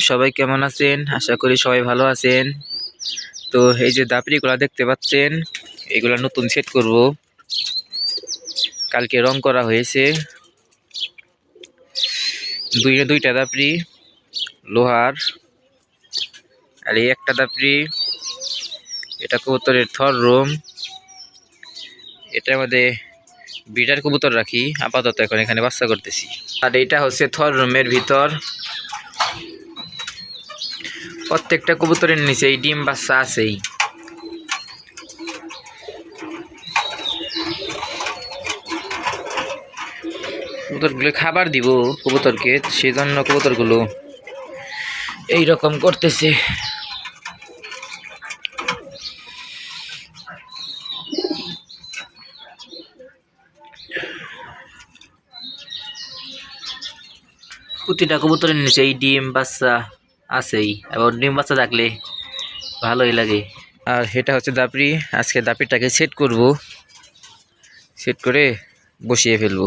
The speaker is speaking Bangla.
সবাই কেমন আছেন? আশা করি সবাই ভালো আছেন। তো এই যে দাপড়িগুলা দেখতে পাচ্ছেন, এগুলা নতুন সেট করব। কালকে রং করা হয়েছে। দুইটা দাপড়ি লোহার, আর এই একটা দাপড়ি এটা কবুতরের থর রুম। এটার মধ্যে বিটার কবুতর রাখি, আপাতত এখন এখানে বাচ্চা করতেছি। আর এইটা হচ্ছে থর রুমের ভিতর। প্রত্যেকটা কবুতরের নিচে এই ডিম বাচ্চা আছেই। কবুতরগুলো খাবার দিব কবুতরকে, সেই জন্য কবুতরগুলো এইরকম করতেছে। প্রতিটা কবুতরের নিচে এই ডিম বাচ্চা আছেই, এবং ডিম বাচ্চা থাকলে ভালোই লাগে। আর এটা হচ্ছে দাপড়ি। আজকে দাপড়িটাকে সেট করব, সেট করে বসিয়ে ফেলবো।